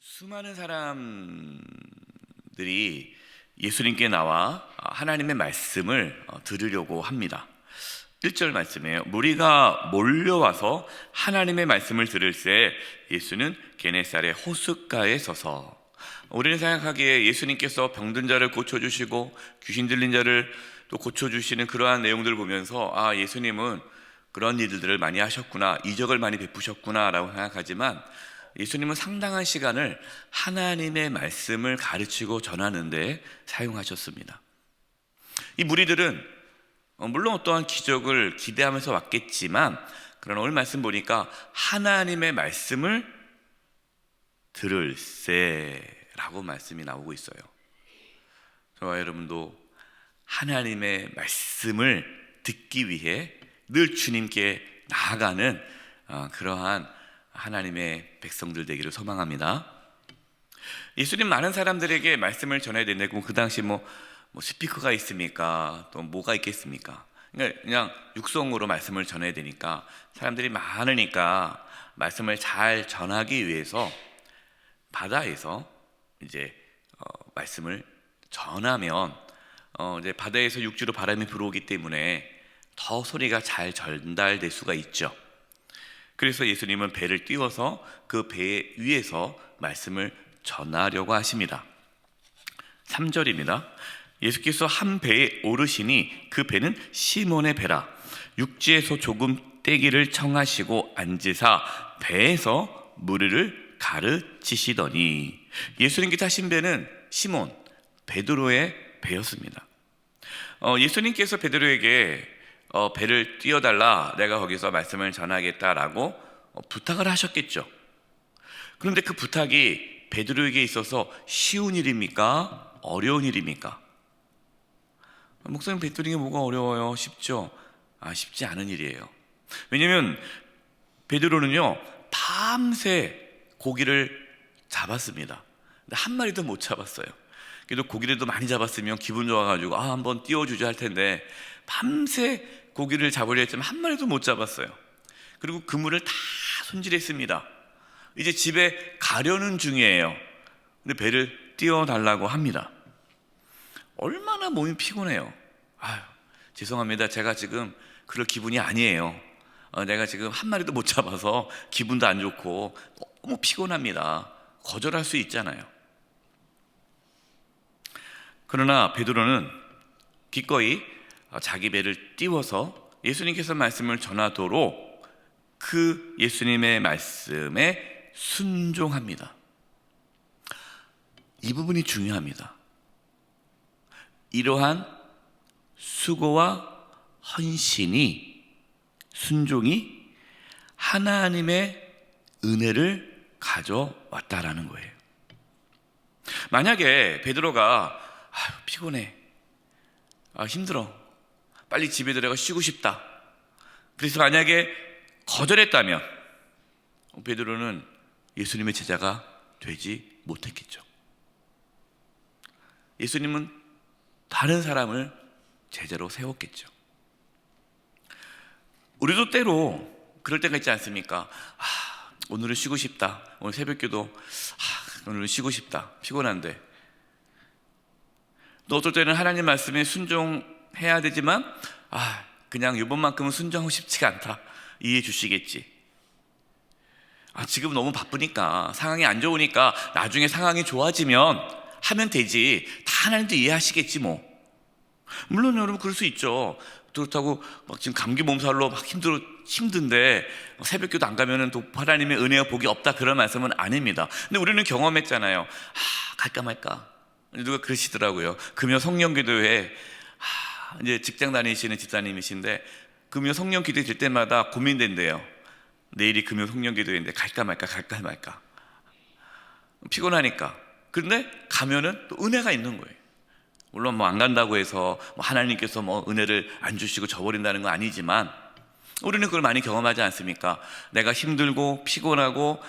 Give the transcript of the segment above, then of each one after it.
수많은 사람들이 예수님께 나와 하나님의 말씀을 들으려고 합니다. 1절 말씀이에요. 무리가 몰려와서 하나님의 말씀을 들을 때 예수는 게네사렛 호숫가에 서서, 우리는 생각하기에 예수님께서 병든 자를 고쳐주시고 귀신 들린 자를 또 고쳐주시는 그러한 내용들을 보면서 예수님은 그런 일들을 많이 하셨구나, 이적을 많이 베푸셨구나 라고 생각하지만, 예수님은 상당한 시간을 하나님의 말씀을 가르치고 전하는 데 사용하셨습니다. 이 무리들은 물론 어떠한 기적을 기대하면서 왔겠지만, 그러나 오늘 말씀 보니까 하나님의 말씀을 들을세라고 말씀이 나오고 있어요. 저와 여러분도 하나님의 말씀을 듣기 위해 늘 주님께 나아가는 그러한 하나님의 백성들 되기를 소망합니다. 예수님 많은 사람들에게 말씀을 전해야 되는데, 그 당시 뭐 스피커가 있습니까? 또 뭐가 있겠습니까? 그냥 육성으로 말씀을 전해야 되니까, 사람들이 많으니까 말씀을 잘 전하기 위해서 바다에서 이제 말씀을 전하면 이제 바다에서 육지로 바람이 불어오기 때문에 더 소리가 잘 전달될 수가 있죠. 그래서 예수님은 배를 띄워서 그 배 위에서 말씀을 전하려고 하십니다. 3절입니다. 예수께서 한 배에 오르시니 그 배는 시몬의 배라. 육지에서 조금 떼기를 청하시고 앉으사 배에서 무리를 가르치시더니, 예수님께 타신 배는 시몬 베드로의 배였습니다. 예수님께서 베드로에게 배를 띄워달라, 내가 거기서 말씀을 전하겠다라고 부탁을 하셨겠죠. 그런데 그 부탁이 베드로에게 있어서 쉬운 일입니까? 어려운 일입니까? 목사님, 베드로에게 뭐가 어려워요? 쉽죠? 쉽지 않은 일이에요. 왜냐하면 베드로는요, 밤새 고기를 잡았습니다. 근데 한 마리도 못 잡았어요. 그래도 고기라도 많이 잡았으면 기분 좋아가지고 한번 띄워주자 할 텐데, 밤새 고기를 잡으려 했지만 한 마리도 못 잡았어요. 그리고 그물을 다 손질했습니다. 이제 집에 가려는 중이에요. 근데 배를 띄워달라고 합니다. 얼마나 몸이 피곤해요. 죄송합니다, 제가 지금 그럴 기분이 아니에요. 내가 지금 한 마리도 못 잡아서 기분도 안 좋고 너무 피곤합니다. 거절할 수 있잖아요. 그러나 베드로는 기꺼이 자기 배를 띄워서 예수님께서 말씀을 전하도록 그 예수님의 말씀에 순종합니다. 이 부분이 중요합니다. 이러한 수고와 헌신이, 순종이 하나님의 은혜를 가져왔다라는 거예요. 만약에 베드로가 피곤해, 힘들어, 빨리 집에 들어가 쉬고 싶다, 그래서 만약에 거절했다면 베드로는 예수님의 제자가 되지 못했겠죠. 예수님은 다른 사람을 제자로 세웠겠죠. 우리도 때로 그럴 때가 있지 않습니까? 오늘은 쉬고 싶다, 오늘 새벽기도 오늘은 쉬고 싶다, 피곤한데. 또 어떨 때는 하나님 말씀에 순종해야 되지만 그냥 이번만큼은 순종하고 싶지가 않다, 이해해 주시겠지. 지금 너무 바쁘니까, 상황이 안 좋으니까 나중에 상황이 좋아지면 하면 되지, 다 하나님도 이해하시겠지 뭐. 물론 여러분 그럴 수 있죠. 그렇다고 지금 감기 몸살로 힘든데 새벽기도 안 가면은 또 하나님의 은혜와 복이 없다, 그런 말씀은 아닙니다. 근데 우리는 경험했잖아요. 갈까 말까. 누가 그러시더라고요. 금요 성령기도회, 이제 직장 다니시는 집사님이신데 금요 성령기도 될 때마다 고민된대요. 내일이 금요 성령기도회인데 갈까 말까, 갈까 말까. 피곤하니까. 그런데 가면은 또 은혜가 있는 거예요. 물론 안 간다고 해서 하나님께서 은혜를 안 주시고 저버린다는 건 아니지만, 우리는 그걸 많이 경험하지 않습니까? 내가 힘들고 피곤하고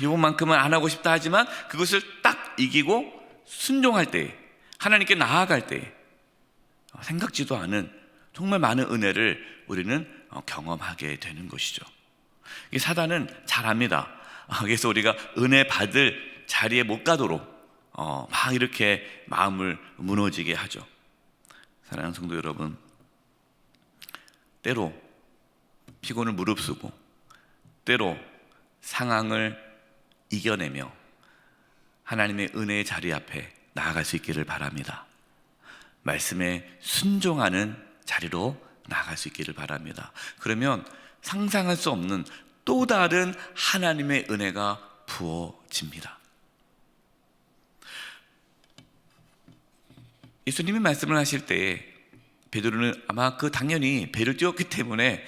이번만큼은 안 하고 싶다 하지만 그것을 딱 이기고 순종할 때, 하나님께 나아갈 때 생각지도 않은 정말 많은 은혜를 우리는 경험하게 되는 것이죠. 사단은 잘 압니다. 그래서 우리가 은혜 받을 자리에 못 가도록 막 이렇게 마음을 무너지게 하죠. 사랑하는 성도 여러분, 때로 피곤을 무릅쓰고 때로 상황을 이겨내며 하나님의 은혜의 자리 앞에 나아갈 수 있기를 바랍니다. 말씀에 순종하는 자리로 나아갈 수 있기를 바랍니다. 그러면 상상할 수 없는 또 다른 하나님의 은혜가 부어집니다. 예수님이 말씀을 하실 때 베드로는 아마 당연히 배를 띄웠기 때문에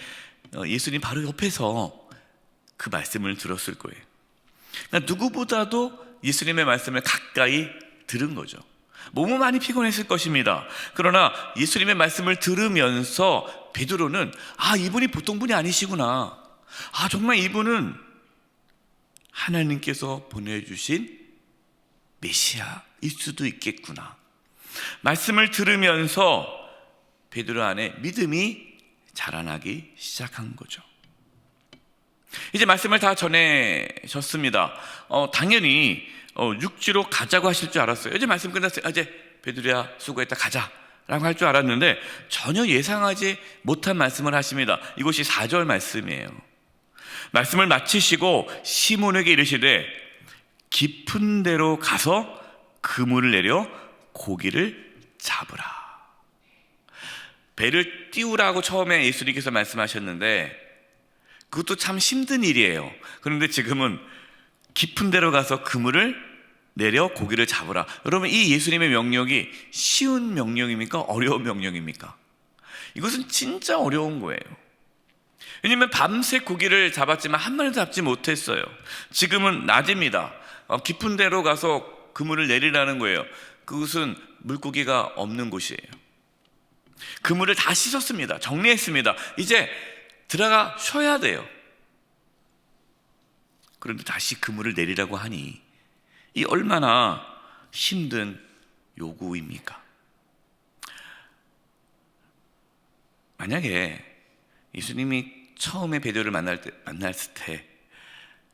예수님 바로 옆에서 그 말씀을 들었을 거예요. 그러니까 누구보다도 예수님의 말씀을 가까이 들은 거죠. 너무 많이 피곤했을 것입니다. 그러나 예수님의 말씀을 들으면서 베드로는 이분이 보통 분이 아니시구나. 정말 이분은 하나님께서 보내주신 메시아일 수도 있겠구나. 말씀을 들으면서 베드로 안에 믿음이 자라나기 시작한 거죠. 이제 말씀을 다 전해셨습니다. 당연히 육지로 가자고 하실 줄 알았어요. 이제 말씀 끝났어요. 이제 베드로야 수고했다, 가자 라고 할 줄 알았는데 전혀 예상하지 못한 말씀을 하십니다. 이것이 4절 말씀이에요. 말씀을 마치시고 시몬에게 이르시되 깊은 데로 가서 그물을 내려 고기를 잡으라. 배를 띄우라고 처음에 예수님께서 말씀하셨는데 그것도 참 힘든 일이에요. 그런데 지금은 깊은 데로 가서 그물을 내려 고기를 잡으라. 여러분, 이 예수님의 명령이 쉬운 명령입니까? 어려운 명령입니까? 이것은 진짜 어려운 거예요. 왜냐하면 밤새 고기를 잡았지만 한 마리도 잡지 못했어요. 지금은 낮입니다. 깊은 데로 가서 그물을 내리라는 거예요. 그것은 물고기가 없는 곳이에요. 그물을 다 씻었습니다. 정리했습니다. 이제 들어가 쉬어야 돼요. 그런데 다시 그물을 내리라고 하니 이 얼마나 힘든 요구입니까? 만약에 예수님이 처음에 베드로를 만났을 때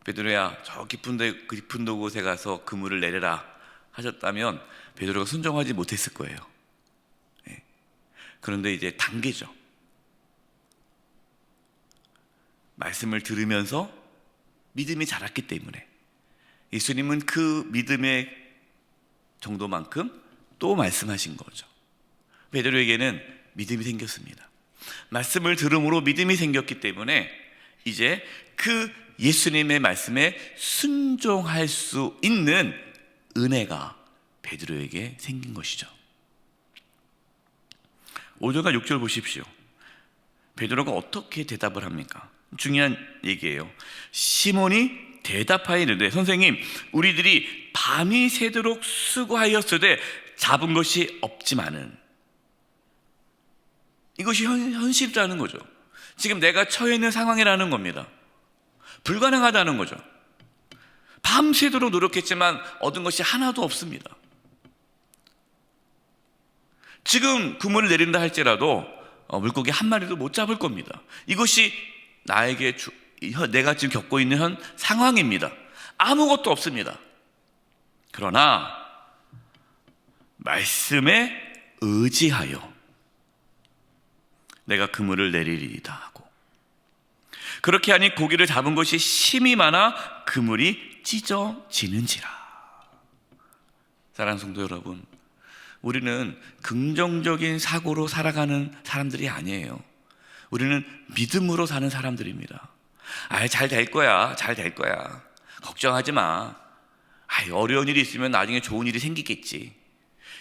베드로야 저 깊은 곳에 가서 그물을 내려라 하셨다면 베드로가 순종하지 못했을 거예요. 그런데 이제 단계죠. 말씀을 들으면서 믿음이 자랐기 때문에 예수님은 그 믿음의 정도만큼 또 말씀하신 거죠. 베드로에게는 믿음이 생겼습니다. 말씀을 들음으로 믿음이 생겼기 때문에 이제 그 예수님의 말씀에 순종할 수 있는 은혜가 베드로에게 생긴 것이죠. 5절과 6절 보십시오. 베드로가 어떻게 대답을 합니까? 중요한 얘기예요. 시몬이 대답하여 이르되 선생님, 우리들이 밤이 새도록 수고하였으되 잡은 것이 없지만은. 이것이 현실이라는 거죠. 지금 내가 처해 있는 상황이라는 겁니다. 불가능하다는 거죠. 밤새도록 노력했지만 얻은 것이 하나도 없습니다. 지금 그물을 내린다 할지라도 물고기 한 마리도 못 잡을 겁니다. 이것이 내가 지금 겪고 있는 현 상황입니다. 아무것도 없습니다. 그러나 말씀에 의지하여 내가 그물을 내리리이다 하고, 그렇게 하니 고기를 잡은 것이 심이 많아 그물이 찢어지는지라. 사랑하는 성도 여러분, 우리는 긍정적인 사고로 살아가는 사람들이 아니에요. 우리는 믿음으로 사는 사람들입니다. 잘 될 거야, 잘 될 거야, 걱정하지 마, 어려운 일이 있으면 나중에 좋은 일이 생기겠지,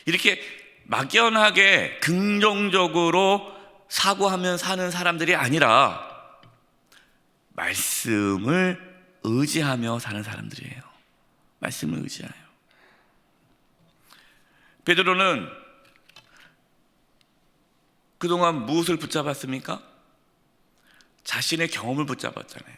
이렇게 막연하게 긍정적으로 사고하며 사는 사람들이 아니라 말씀을 의지하며 사는 사람들이에요. 말씀을 의지하여. 베드로는 그동안 무엇을 붙잡았습니까? 자신의 경험을 붙잡았잖아요.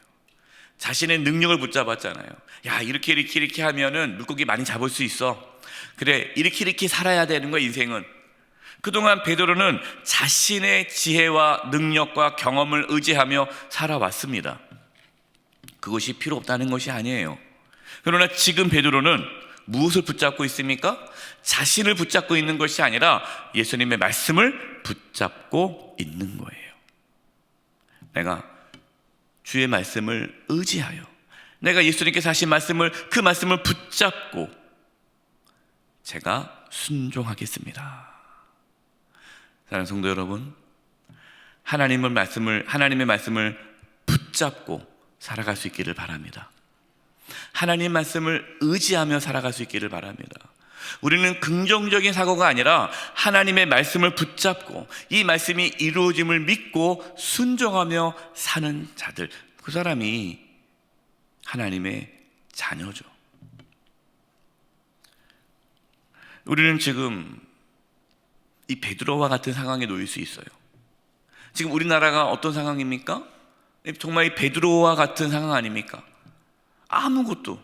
자신의 능력을 붙잡았잖아요. 야, 이렇게 하면은 물고기 많이 잡을 수 있어. 그래, 이렇게 살아야 되는 거야, 인생은. 그동안 베드로는 자신의 지혜와 능력과 경험을 의지하며 살아왔습니다. 그것이 필요 없다는 것이 아니에요. 그러나 지금 베드로는 무엇을 붙잡고 있습니까? 자신을 붙잡고 있는 것이 아니라 예수님의 말씀을 붙잡고 있는 거예요. 내가 주의 말씀을 의지하여, 내가 예수님께서 하신 말씀을, 그 말씀을 붙잡고 제가 순종하겠습니다. 사랑하는 성도 여러분, 하나님의 말씀을 붙잡고 살아갈 수 있기를 바랍니다. 하나님 말씀을 의지하며 살아갈 수 있기를 바랍니다. 우리는 긍정적인 사고가 아니라 하나님의 말씀을 붙잡고 이 말씀이 이루어짐을 믿고 순종하며 사는 자들, 그 사람이 하나님의 자녀죠. 우리는 지금 이 베드로와 같은 상황에 놓일 수 있어요. 지금 우리나라가 어떤 상황입니까? 정말 이 베드로와 같은 상황 아닙니까? 아무것도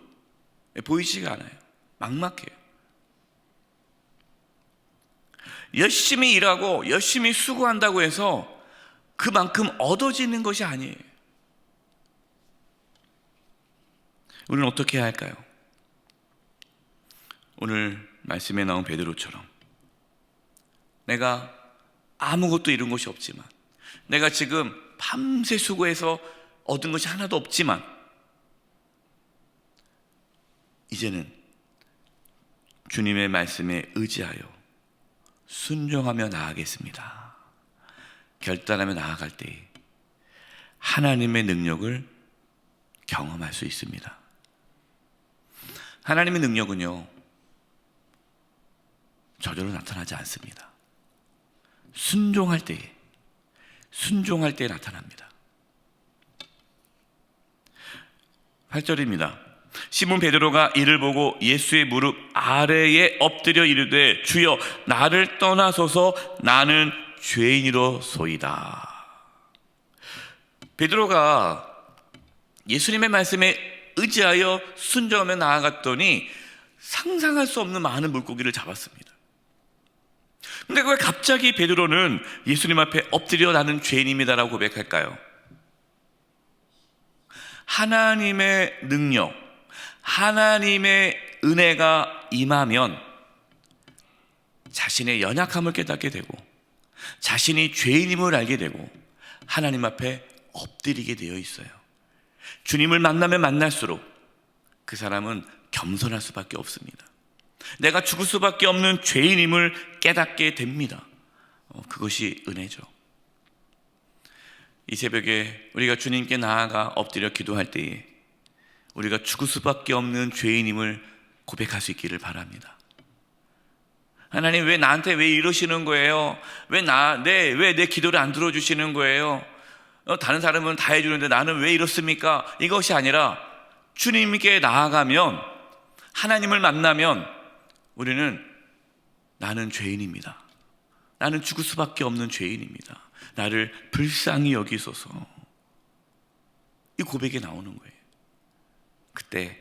보이지가 않아요. 막막해요. 열심히 일하고 열심히 수고한다고 해서 그만큼 얻어지는 것이 아니에요. 우리는 어떻게 해야 할까요? 오늘 말씀에 나온 베드로처럼 내가 아무것도 이룬 것이 없지만, 내가 지금 밤새 수고해서 얻은 것이 하나도 없지만 이제는 주님의 말씀에 의지하여 순종하며 나아가겠습니다. 결단하며 나아갈 때 하나님의 능력을 경험할 수 있습니다. 하나님의 능력은요, 저절로 나타나지 않습니다. 순종할 때에 나타납니다. 8절입니다. 시몬 베드로가 이를 보고 예수의 무릎 아래에 엎드려 이르되 주여 나를 떠나소서 나는 죄인이로소이다. 베드로가 예수님의 말씀에 의지하여 순종하며 나아갔더니 상상할 수 없는 많은 물고기를 잡았습니다. 근데 왜 갑자기 베드로는 예수님 앞에 엎드려 나는 죄인입니다라고 고백할까요? 하나님의 능력, 하나님의 은혜가 임하면 자신의 연약함을 깨닫게 되고 자신이 죄인임을 알게 되고 하나님 앞에 엎드리게 되어 있어요. 주님을 만나면 만날수록 그 사람은 겸손할 수밖에 없습니다. 내가 죽을 수밖에 없는 죄인임을 깨닫게 됩니다. 그것이 은혜죠. 이 새벽에 우리가 주님께 나아가 엎드려 기도할 때에 우리가 죽을 수밖에 없는 죄인임을 고백할 수 있기를 바랍니다. 하나님, 왜 나한테 왜 이러시는 거예요? 왜 내 기도를 안 들어주시는 거예요? 다른 사람은 다 해주는데 나는 왜 이렇습니까? 이것이 아니라 주님께 나아가면, 하나님을 만나면 우리는 나는 죄인입니다. 나는 죽을 수밖에 없는 죄인입니다. 나를 불쌍히 여기소서. 이 고백이 나오는 거예요. 그때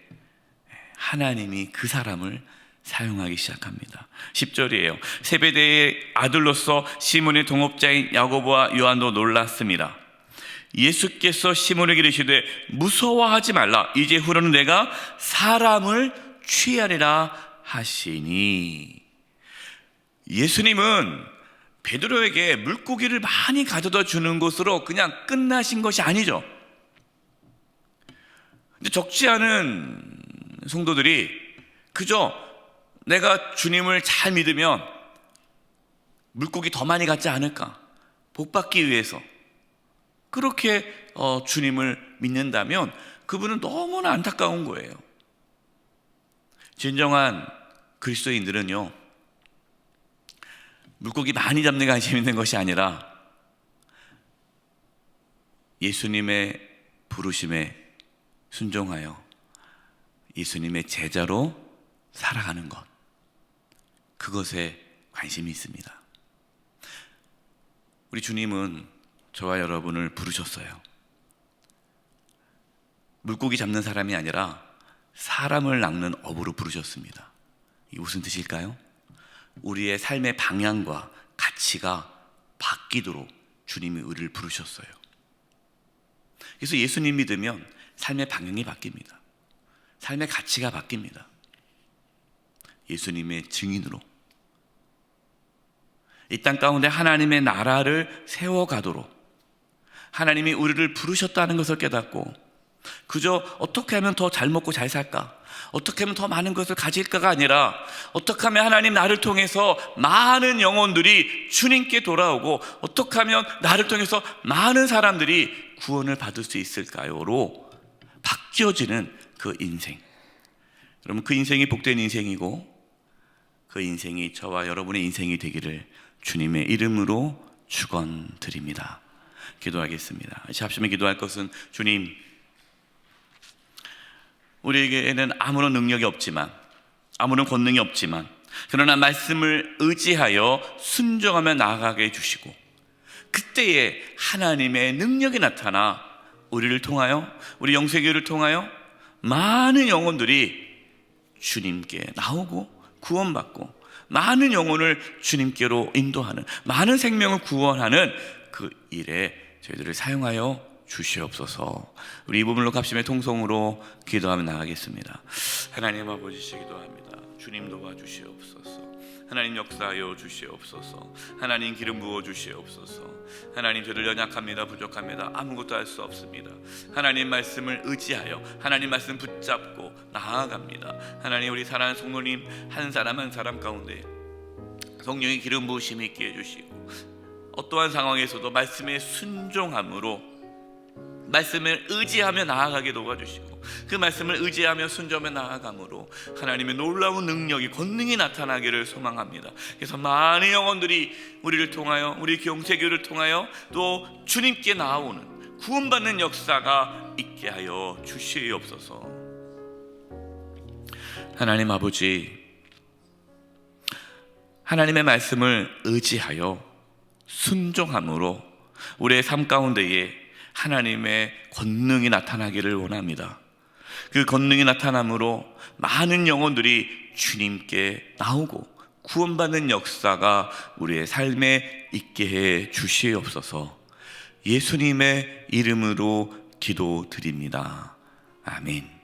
하나님이 그 사람을 사용하기 시작합니다. 10절이에요. 세베대의 아들로서 시몬의 동업자인 야고보와 요한도 놀랐습니다. 예수께서 시몬에게 이르시되 무서워하지 말라. 이제 후로는 내가 사람을 취하리라 하시니. 예수님은 베드로에게 물고기를 많이 가져다 주는 것으로 그냥 끝나신 것이 아니죠. 근데 적지 않은 성도들이 그저 내가 주님을 잘 믿으면 물고기 더 많이 갖지 않을까, 복받기 위해서 그렇게 주님을 믿는다면 그분은 너무나 안타까운 거예요. 진정한 그리스도인들은요, 물고기 많이 잡는 게 관심 있는 것이 아니라 예수님의 부르심에 순종하여 예수님의 제자로 살아가는 것, 그것에 관심이 있습니다. 우리 주님은 저와 여러분을 부르셨어요. 물고기 잡는 사람이 아니라 사람을 낚는 어부로 부르셨습니다. 이게 무슨 뜻일까요? 우리의 삶의 방향과 가치가 바뀌도록 주님이 우리를 부르셨어요. 그래서 예수님 믿으면 삶의 방향이 바뀝니다. 삶의 가치가 바뀝니다. 예수님의 증인으로 이 땅 가운데 하나님의 나라를 세워가도록 하나님이 우리를 부르셨다는 것을 깨닫고 그저 어떻게 하면 더 잘 먹고 잘 살까? 어떻게 하면 더 많은 것을 가질까가 아니라 어떻게 하면 하나님 나를 통해서 많은 영혼들이 주님께 돌아오고 어떻게 하면 나를 통해서 많은 사람들이 구원을 받을 수 있을까요?로 바뀌어지는 그 인생. 여러분, 그 인생이 복된 인생이고 그 인생이 저와 여러분의 인생이 되기를 주님의 이름으로 축원드립니다. 기도하겠습니다. 이제 합심에 기도할 것은 주님, 우리에게는 아무런 능력이 없지만 아무런 권능이 없지만 그러나 말씀을 의지하여 순종하며 나아가게 해주시고 그때에 하나님의 능력이 나타나 우리를 통하여 우리 영세교회를 통하여 많은 영혼들이 주님께 나오고 구원받고 많은 영혼을 주님께로 인도하는 많은 생명을 구원하는 그 일에 저희들을 사용하여 주시옵소서. 우리 이 부분으로 합심의 통성으로 기도하며 나가겠습니다. 하나님 아버지 기도합니다. 주님 도와주시옵소서. 하나님 역사하여 주시옵소서. 하나님 기름 부어 주시옵소서. 하나님, 저들 연약합니다. 부족합니다. 아무것도 할 수 없습니다. 하나님 말씀을 의지하여 하나님 말씀 붙잡고 나아갑니다. 하나님, 우리 사랑하는 성도님 한 사람 한 사람 가운데 성령의 기름 부으심이 있게 해주시고 어떠한 상황에서도 말씀에 순종함으로 말씀을 의지하며 나아가게 도와주시고 그 말씀을 의지하며 순종하며 나아감으로 하나님의 놀라운 능력이 권능이 나타나기를 소망합니다. 그래서 많은 영혼들이 우리를 통하여 우리 영세교를 통하여 또 주님께 나오는 구원받는 역사가 있게 하여 주시옵소서. 하나님 아버지, 하나님의 말씀을 의지하여 순종함으로 우리의 삶 가운데에 하나님의 권능이 나타나기를 원합니다. 그 권능이 나타남으로 많은 영혼들이 주님께 나오고 구원받는 역사가 우리의 삶에 있게 해 주시옵소서. 예수님의 이름으로 기도드립니다. 아멘.